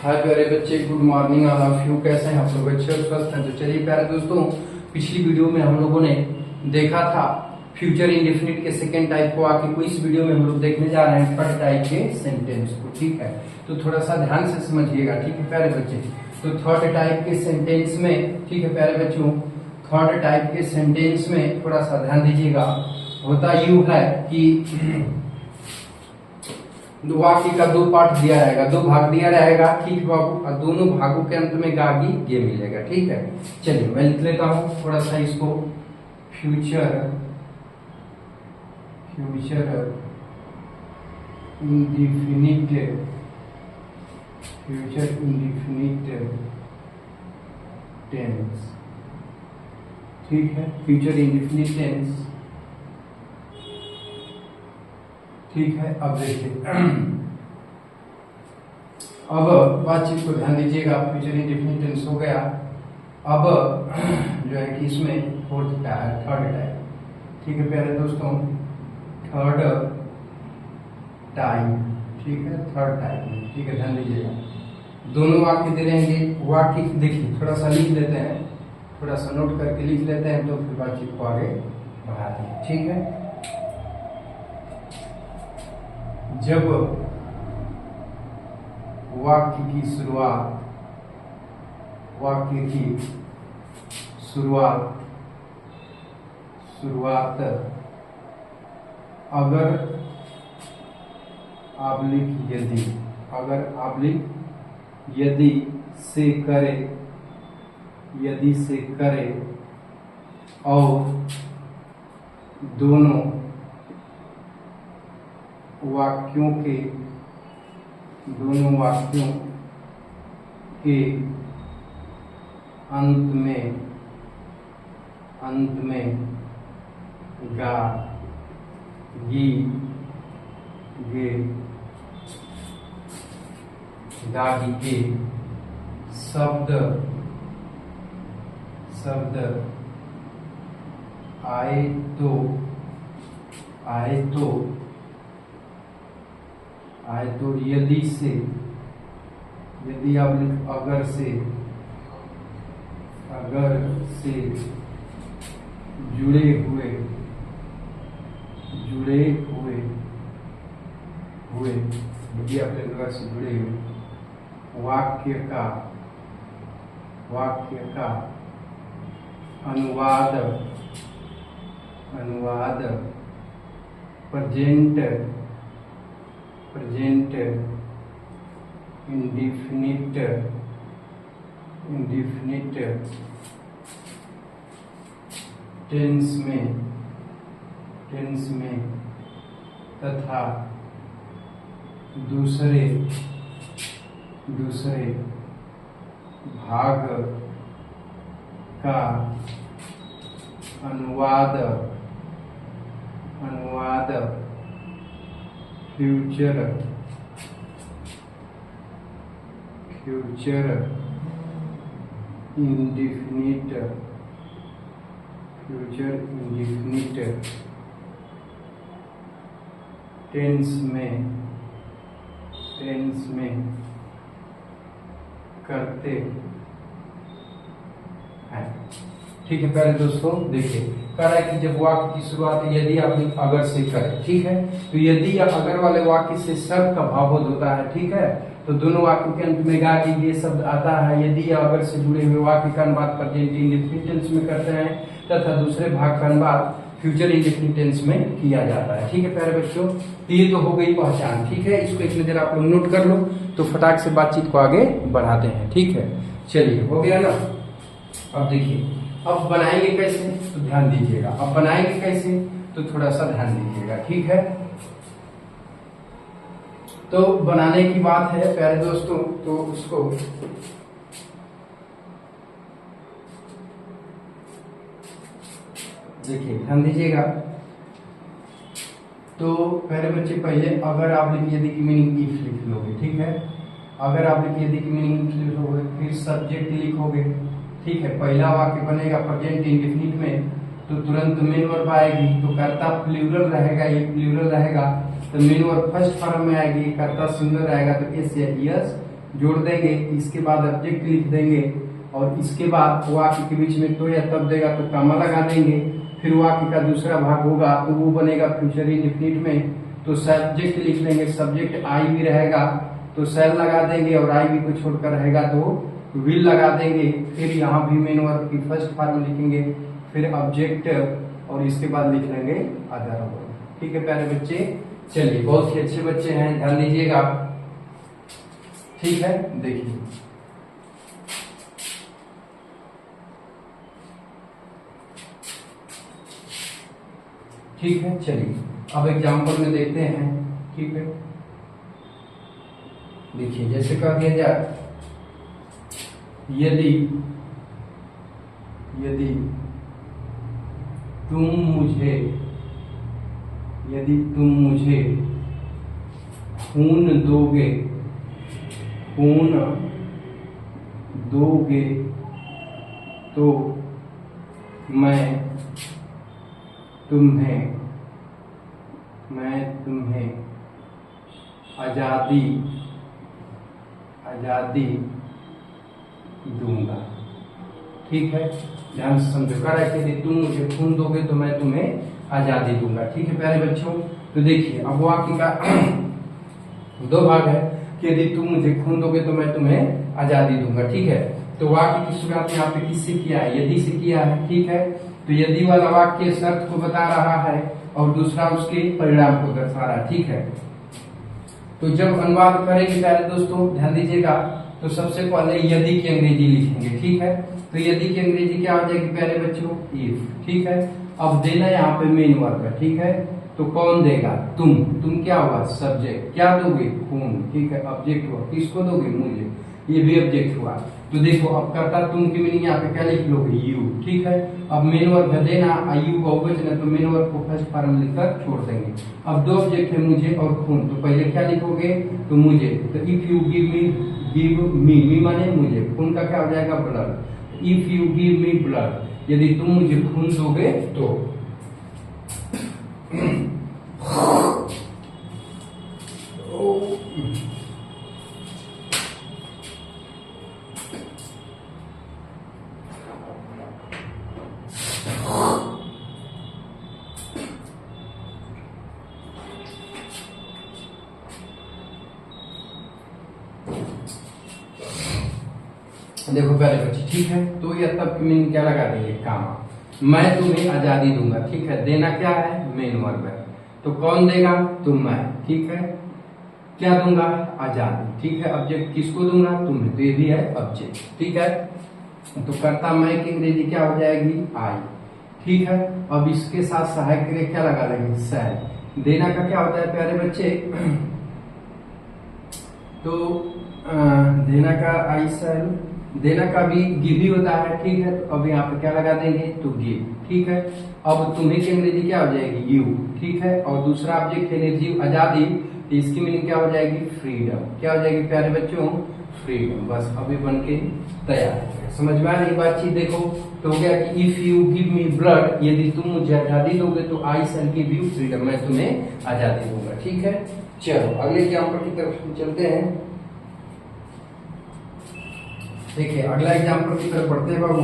हाय प्यारे बच्चे, good morning all of you. कैसे हैं आप लोग? अच्छे और स्वस्थ हैं? तो चलिए प्यारे दोस्तों, पिछली वीडियो में हम लोगों ने देखा था फ्यूचर इंडेफिनिट के सेकेंड टाइप को। आके कोई इस वीडियो में हम लोग देखने जा रहे हैं थर्ड टाइप के सेंटेंस को। ठीक है, तो थोड़ा सा ध्यान से समझिएगा। ठीक है प्यारे बच्चे, तो थर्ड टाइप के सेंटेंस में, ठीक है प्यारे बच्चों, थर्ड टाइप के सेंटेंस में थोड़ा सा ध्यान दीजिएगा। होता यूं है कि वाक्य का दो पार्ट दिया रहेगा, दो भाग दिया रहेगा। ठीक बाबू, और दोनों भागों के अंत में गागी ये मिलेगा। ठीक है, चलिए मैं लिख लेता हूं थोड़ा सा इसको। Future indefinite, future indefinite tense. ठीक है, फ्यूचर इंडिफिनिट टेंस। ठीक है, अब देखिए, अब बातचीत को ध्यान दीजिएगा। फ्यूचर इंडेफिनिट टेंस हो गया। अब जो है कि इसमें थर्ड टाइप। ठीक है प्यारे दोस्तों, थर्ड टाइप। ठीक है, थर्ड टाइप। ठीक है, ध्यान दीजिएगा। दोनों वाक्य दे रहेंगे। वाक्य देखिए, थोड़ा सा लिख लेते हैं, थोड़ा सा नोट करके लिख लेते हैं, तो फिर बातचीत को आगे बढ़ाते हैं। ठीक है, जब वाक्य की शुरुआत अगर यदि से करे और दोनों वाक्यों के अंत में गागी के शब्द आए तो यदि आप अगर से जुड़े हुए यदि आप अगर से जुड़े हुए वाक्य का अनुवाद प्रेजेंट इंडेफिनिट टेंस में तथा दूसरे भाग का अनुवाद फ्यूचर इंडेफिनिट टेंस में करते हैं। ठीक है प्यारे दोस्तों, देखिए कह रहा है कि जब वाक्य की शुरुआत यदि आप अगर से करें। ठीक है, तो यदि या अगर वाले वाक्य से शब्द का भावबोध होता है। ठीक है, तो दोनों वाक्यों के अंत में गागी ये शब्द आता है। यदि या अगर से जुड़े हुए वाक्य का अनुवाद प्रेजेंट इंडेफिनिट टेंस में करते हैं तथा दूसरे भाग का अनुवाद फ्यूचर इंडेफिनिट टेंस में किया जाता है। ठीक है प्यारे बच्चों, ये तो हो गई पहचान। ठीक है, इसको एक नजर आप लोग नोट कर लो, तो फटाक से बातचीत को आगे बढ़ाते हैं। ठीक है, चलिए हो गया ना। अब देखिए, अब बनाएंगे कैसे, तो ध्यान दीजिएगा। अब बनाएंगे कैसे, तो थोड़ा सा ध्यान दीजिएगा। ठीक है, तो बनाने की बात है प्यारे दोस्तों, तो उसको देखिए, ध्यान दीजिएगा। तो प्यारे बच्चे, पहले अगर आप लिखिए यदि की मीनिंग इफ लिख लोगे। ठीक है, अगर आप लिखिए यदि की मीनिंग इफ लिखोगे, फिर सब्जेक्ट लिखोगे। ठीक है, पहला वाक्य बनेगा प्रेजेंट इंडेफिनिट में, तो तुरंत मेन वर्ब आएगी, तो कर्ता प्लूरल रहेगा, ये प्लूरल रहेगा, तो मेन वर्ब फर्स्ट फॉर्म में आएगी। कर्ता सिंगुलर रहेगा, तो एस या ईएस जोड़ देंगे, इसके बाद ऑब्जेक्ट लिख देंगे और इसके बाद वाक्य के बीच में तो या तब देगा तो कॉमा लगा देंगे। फिर वाक्य का दूसरा भाग होगा तो वो बनेगा फ्यूचर इंडेफिनिट में, तो सब्जेक्ट लिख लेंगे, सब्जेक्ट आई भी रहेगा तो सेल लगा देंगे और आई भी को छोड़कर रहेगा तो विल लगा देंगे। फिर यहाँ भी मेन वर्ब की फर्स्ट फॉर्म लिखेंगे, फिर ऑब्जेक्ट और इसके बाद लिख लेंगे अदर वर्ब। ठीक है प्यारे बच्चे, चलिए बहुत ही अच्छे बच्चे हैं, ध्यान दीजिएगा। ठीक है, देखिए ठीक है, चलिए अब एग्जाम्पल में देखते हैं। ठीक है, देखिए जैसे कह दिया जाए यदि यदि तुम मुझे खून दोगे तो मैं तुम्हें आजादी दूंगा। ठीक है, ध्यान से समझो, कह रहा है कि यदि तुम मुझे खून दोगे तो मैं तुम्हें आजादी दूंगा। ठीक है प्यारे बच्चों, तो देखिए अब वाक्य का दो भाग है कि यदि तुम मुझे खून दोगे तो मैं तुम्हें आजादी दूंगा। ठीक है, तो वाक्य की शुरुआत यहाँ पे किससे किया है? यदि से किया है। ठीक है, तो यदि वाला वाक्य शर्त को बता रहा है और दूसरा उसके परिणाम को दर्शा रहा है। ठीक है, तो जब अनुवाद करेंगे प्यारे दोस्तों ध्यान दीजिएगा, तो सबसे पहले यदि की अंग्रेजी लिखेंगे। ठीक है, तो यदि की अंग्रेजी क्या हो जाएगी प्यारे बच्चों? इफ। ठीक है, अब देना यहाँ पे मेन वर्ब है। ठीक है, तो कौन देगा? तुम क्या हुआ? सब्जेक्ट। क्या दोगे? खून। ठीक है, ऑब्जेक्ट हुआ, किसको दोगे? मुझे, ये भी ऑब्जेक्ट हुआ। तो देखो अब करता तुम की मीनिंग यहाँ पे क्या लिख लोगे? यू। ठीक है, अब मेन वर्ब है देना, यू बहुवचन है तो मेन वर्ब को फर्स्ट फॉर्म लिखकर छोड़ देंगे। अब दो ऑब्जेक्ट है मुझे और खून, तो पहले क्या लिखोगे? तो मुझे, तो इफ यू गिव मी माने मुझे, खून का क्या हो जाएगा? Blood. If you give me blood, यदि तुम मुझे खून दोगे तो। देखो पहले बच्चे, ठीक है, तो यह तब की मीनिंग क्या लगा देंगे? कामा। मैं तुम्हें आजादी दूंगा। ठीक है, देना क्या है? मेन वर्ब है, तो कौन देगा? तो मैं। ठीक है, क्या दूंगा? आजादी। ठीक है, ऑब्जेक्ट किसको दूंगा? तुम्हें, तो ये भी है ऑब्जेक्ट। ठीक है, तो कर्ता मैं की अंग्रेजी क्या हो जाएगी? आई। ठीक है, अब इसके साथ सहायक के लिए क्या लगा देंगे? सैल। देना का क्या होता है प्यारे बच्चे? तो देना का आई सैल, देना का भी गिव ही होता है। ठीक है, तो अब यहाँ पे क्या लगा देंगे? तो गिव। ठीक है, अब तुम्हें की अंग्रेजी क्या हो जाएगी? यू। ठीक है, और दूसरा ऑब्जेक्ट है निर्जीव आजादी, तो इसकी मीनिंग क्या हो जाएगी? फ्रीडम। क्या हो जाएगी प्यारे बच्चों? फ्रीडम। बस अभी बन के तैयार है। समझ में आ रही बातचीत? देखो तो हो गया कि if you give me blood, यदि तुम मुझे आजादी दोगे तो आई शैल गिव यू फ्रीडम, मैं तुम्हें आजादी दूंगा। ठीक है, चलो अगले एग्जाम्पल की तरफ चलते हैं। देखिए अगला एग्जाम्पल की तरफ बढ़ते हैं बाबू,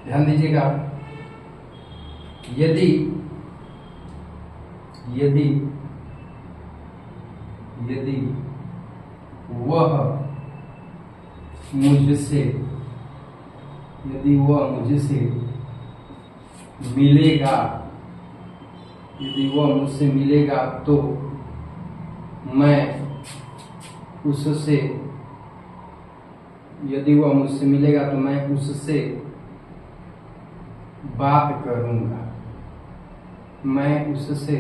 ध्यान दीजिएगा। यदि यदि यदि वह मुझसे मिलेगा, यदि वह मुझसे मिलेगा तो मैं उससे, यदि वह मुझसे मिलेगा तो मैं उससे बात करूंगा, मैं उससे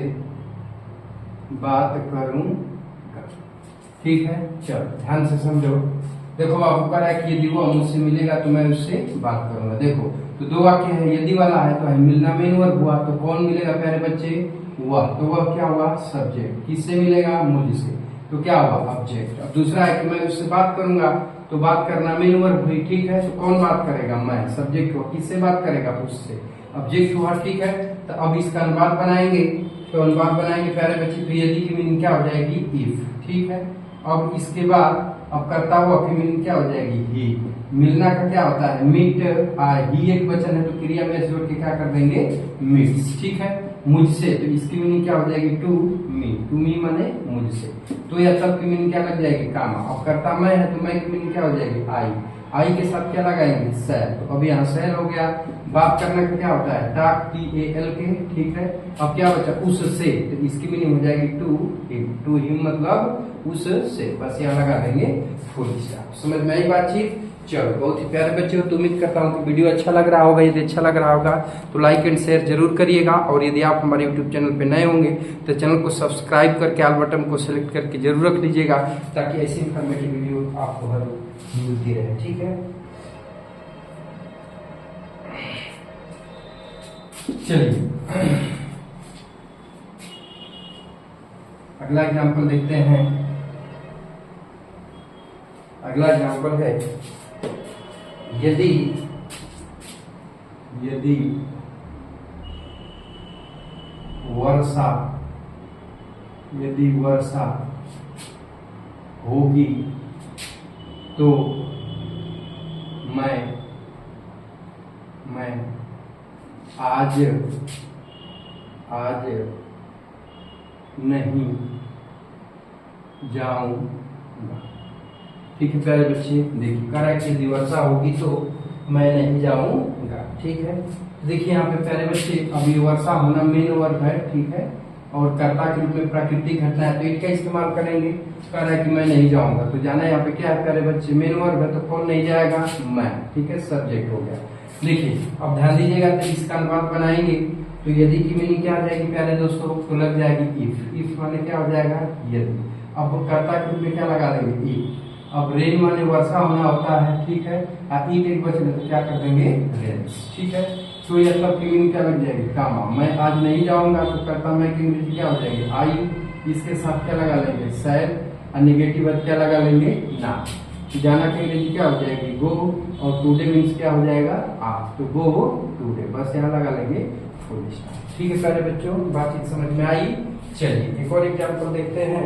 बात करूंगा। ठीक है, चलो ध्यान से समझो। देखो आपको कह रहा है कि यदि वह मुझसे मिलेगा तो मैं उससे बात करूंगा। देखो तो दो वाक्य है, यदि वाला है तो है मिलना मेन वर्ब हुआ, तो कौन मिलेगा प्यारे बच्चे? वह। तो वह क्या हुआ? सब्जेक्ट। किससे मिलेगा? मुझसे, तो क्या हुआ? ऑब्जेक्ट। अब दूसरा है कि मैं उससे बात करूंगा, तो बात करना मेन वर्ब हुई। ठीक है, तो कौन बात करेगा? मैं। सब्जेक्ट हुआ, किससे बात करेगा? उससे, ऑब्जेक्ट हुआ। ठीक है, तो अब इसका अनुवाद बनाएंगे, तो अनुवाद बनाएंगे प्यारे बच्चे, तो यदि की मीनिंग क्या हो जाएगी? इफ। ठीक है, अब इसके बाद अब करता हुआ की मीनिंग क्या हो जाएगी ही। मिलना का क्या होता है मीट, ही एक वचन है तो क्रिया में जोड़ के क्या कर देंगे मीट्स, ठीक है। मुझसे तो इसकी मीनिंग क्या हो जाएगी टू मी माने मुझसे। तो या तब की मीनिंग क्या लग जाएगी कामा। अब करता मैं है तो मैं की मीनिंग क्या हो जाएगी आई के साथ क्या लगाएंगे सेल। तो अब यहाँ सेल हो गया। बात करने का क्या होता है टाक TAL के, ठीक है। अब क्या बचा उससे, तो इसकी मीनिंग हो जाएगी टू हिम मतलब उससे। बस यहाँ लगा देंगे फुल स्टॉप। समझ में आई बातचीत। चलो बहुत ही प्यारे बच्चे हो, तो उम्मीद करता हूँ कि वीडियो अच्छा लग रहा होगा। यदि अच्छा लग रहा होगा तो लाइक एंड शेयर जरूर करिएगा, और यदि आप हमारे यूट्यूब चैनल पे नए होंगे तो चैनल को सब्सक्राइब करके ऑल बटन को सेलेक्ट करके जरूर रख लीजिएगा, ताकि ऐसी इन्फॉर्मेटिव वीडियो आपको हर रोज मिलती रहे, ठीक है। चलिए अगला एग्जाम्पल देखते हैं। अगला एग्जाम्पल है यदि वर्षा होगी तो मैं आज नहीं जाऊंगा, ठीक है प्यारे बच्चे। देखिए कह रहा है कि यदि वर्षा होगी तो मैं नहीं जाऊंगा, ठीक है। देखिए यहाँ पे प्यारे बच्चे अभी वर्षा होना मेन वर्ब है, ठीक है, और कर्ता के रूप में प्राकृतिक घटना है तो इसका इस्तेमाल करेंगे। कह रहा है कि मैं नहीं जाऊंगा, तो जाना यहाँ पे क्या है प्यारे बच्चे मेन वर्ब है, तो कौन नहीं जाएगा मैं, ठीक है, सब्जेक्ट हो गया। देखिए अब ध्यान दीजिएगा तो इसका अनुवाद बनाएंगे तो यदि की मीनिंग क्या आ जाएगी प्यारे दोस्तों, तो लग जाएगी इफ माने क्या हो जाएगा यदि। अब कर्ता के रूप में क्या लगा देंगे इफ। अब रेन माने वर्षा होना होता है, ठीक है, और ईट एक बचे तो क्या कर देंगे रेन्स, ठीक है। तो यह सब की मीनिंग क्या लग जाएगी कामा। मैं आज नहीं जाऊंगा तो कर्ता मैं की इंग्लिश क्या हो जाएगी आई, इसके साथ क्या लगा लेंगे सैड, और निगेटिव क्या लगा लेंगे ना। जाना की अंग्रेजी क्या हो जाएगी गो, और टुडे मीन्स क्या हो जाएगा आज, तो गो टुडे। बस यहाँ लगा लेंगे फुल स्टॉप, ठीक है प्यारे बच्चों, बातचीत समझ में आई। चलिए एक और एग्जाम्पल देखते हैं।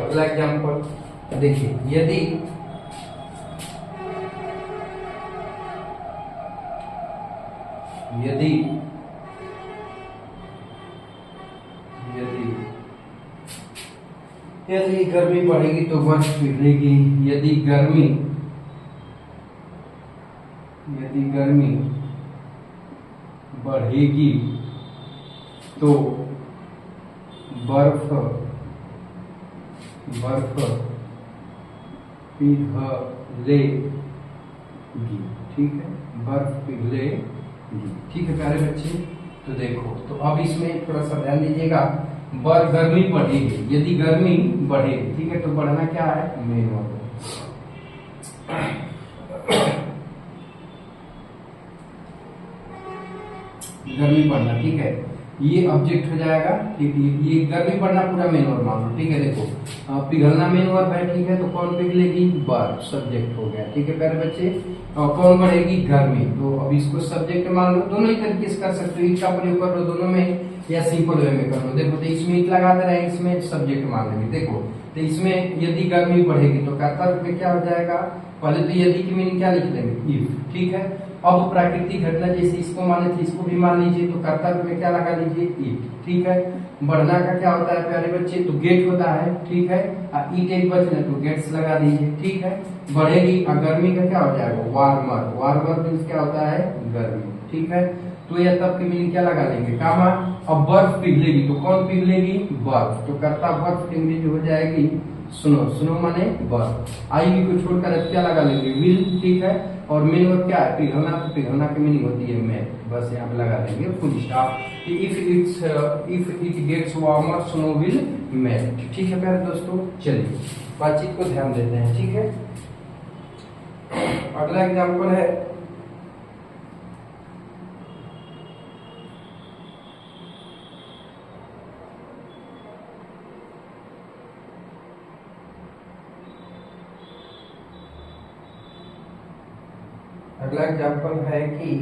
अगला एग्जाम्पल देखिए यदि गर्मी बढ़ेगी तो बर्फ पिघलेगी। यदि गर्मी बढ़ेगी तो बर्फ पिघलेगी, ठीक है, बर्फ पिघलेगी, ठीक है प्यारे बच्चे। तो देखो तो अब इसमें थोड़ा सा ध्यान दीजिएगा, गर्मी बढ़ेगी, यदि गर्मी बढ़ेगी, ठीक है, तो बढ़ना क्या है मेन वर्ब। गर्मी बढ़ना, ठीक है, ये ऑब्जेक्ट हो जाएगा, ठीक है, ये गर्मी बढ़ना पूरा मेन वर्ब मान लो, ठीक है। देखो पिघलना मेन वर्ब है, ठीक है, तो कौन पिघलेगी बर्फ, सब्जेक्ट हो गया, ठीक है प्यारे बच्चे। और कौन बढ़ेगी गर्मी, तो अब इसको सब्जेक्ट मान लो। दोनों ही तरीके से कर सकते हो, इसका प्रयोग कर लो दोनों में, या सिंपल वे में कर लो। देखो तो इसमें ईट लगाते रहे, इसमें सब्जेक्ट मान लेंगे। देखो तो इसमें यदि गर्मी बढ़ेगी तो कर्ता में क्या हो जाएगा, पहले तो यदि की मीनिंग क्या लिख लेंगे इफ, ठीक है। अब प्राकृतिक घटना जैसे इसको माने थे इसको भी मान लीजिए, तो कर्तव्य में क्या लगा लीजिए ईट, ठीक है। बढ़ना का क्या होता है प्यारे बच्चे, तो गेट होता है, ठीक है, और ईट एक बचना तो गेट्स लगा दीजिए, ठीक है। बढ़ेगी और गर्मी का क्या हो जाएगा वार्मर मीन्स क्या होता है गर्मी, ठीक है। तो यह तब की मीनिंग क्या लगा लेंगे कामा। अब बर्फ पिघलेगी तो कौन पिघलेगी बर्फ, तो कर्ता बर्फ की इंग्लिश हो जाएगी स्नो माने बर्फ। आई भी को छोड़कर क्या लगा लेंगे विल, ठीक है। और मेन वर्ब क्या है पिघलना, तो पिघलना की मीनिंग होती है मेल्ट, बस यहाँ पे लगा देंगे full stop. If it gets warmer snow will melt, ठीक है प्यारे दोस्तों। चलिए बातचीत को ध्यान देते हैं, ठीक है। अगला एग्जाम्पल है अगला एग्जाम्पल है कि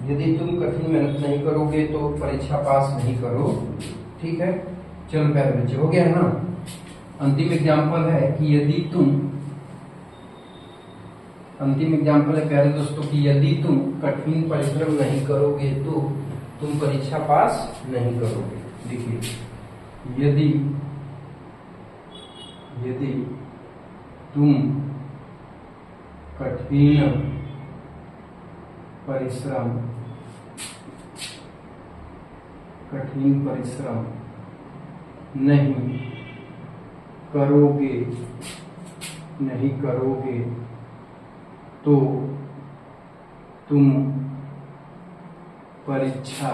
यदि तुम कठिन मेहनत नहीं करोगे तो परीक्षा पास नहीं करो। ठीक है, चलो प्यारे बच्चे, हो गया है ना। अंतिम एग्जाम्पल है कि यदि तुम, अंतिम एग्जाम्पल है प्यारे दोस्तों कि यदि तुम कठिन परिश्रम नहीं करोगे तो तुम परीक्षा पास नहीं करोगे। देखिए, यदि तुम कठिन परिश्रम नहीं करोगे तो तुम परीक्षा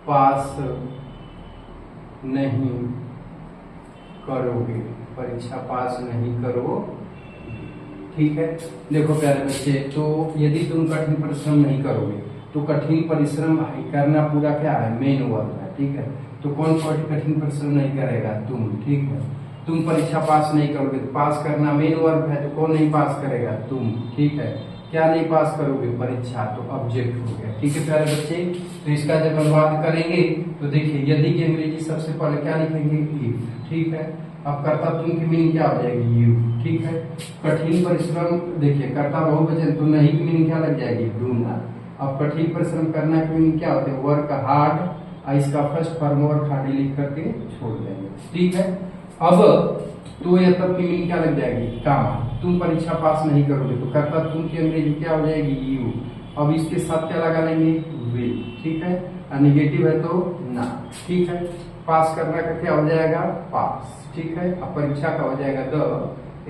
पास नहीं करोगे, परीक्षा पास नहीं करोगे। ठीक है, देखो प्यारे बच्चे, तो यदि तुम कठिन परिश्रम नहीं करोगे तो कठिन परिश्रम करना पूरा क्या है, मेन वर्ब है। ठीक है, तो कौन कठिन परिश्रम नहीं करेगा, तुम। ठीक है, तुम परीक्षा पास नहीं करोगे, तो पास करना मेन वर्ब है, तो कौन नहीं पास करेगा, तुम। ठीक है, क्या नहीं पास करोगे, परीक्षा, तो ऑब्जेक्ट हो गया। ठीक है प्यारे बच्चे, तो इसका जब अनुवाद करेंगे तो देखिए, यदि की अंग्रेजी सबसे पहले क्या लिखेंगे, इफ। ठीक है, अब कर्ता तुम की मीनिंग क्या हो जाएगी, यू। ठीक है, कठिन परिश्रम, देखिए कर्ता बहुवचन, तो नहीं की मीनिंग क्या लग जाएगी, डूना। अब कठिन परिश्रम करना की मीनिंग क्या होती है, वर्क हार्ड। इसका फर्स्ट फॉर्म वर्क हार्ड लिख करके छोड़ देंगे। ठीक है, अब तो या तब की मीनिंग क्या लग जाएगी, काम। तुम परीक्षा पास नहीं करोगे, तो कर्ता तुम की अंग्रेजी क्या हो जाएगी, यू। अब इसके साथ क्या लगा लेंगे, विल। ठीक है, निगेटिव है तो ना। ठीक है, पास करना का क्या हो जाएगा, पास। ठीक है, अब परीक्षा का हो जाएगा द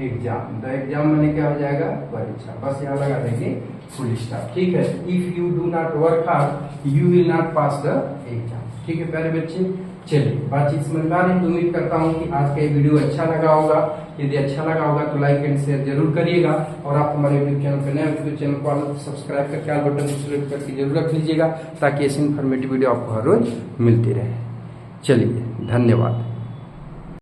एग्जाम। द एग्जाम मैंने क्या हो जाएगा, परीक्षा। बस यहाँ लगा देंगे फुल स्टॉप। ठीक है, if you do not work hard you will not pass the exam. ठीक है प्यारे बच्चे, चलिए बातचीत समझ में आ रही। उम्मीद करता हूँ कि आज का ये वीडियो अच्छा लगा होगा। यदि अच्छा लगा होगा तो लाइक एंड शेयर जरूर करिएगा, और आप हमारे यूट्यूब चैनल पर नए हो तो चैनल को सब्सक्राइब करके ऑल बटन को सेलेक्ट करके जरूर रख लीजिएगा, ताकि ऐसी इन्फॉर्मेटिव वीडियो आपको हर रोज मिलती रहे। चलिए, धन्यवाद।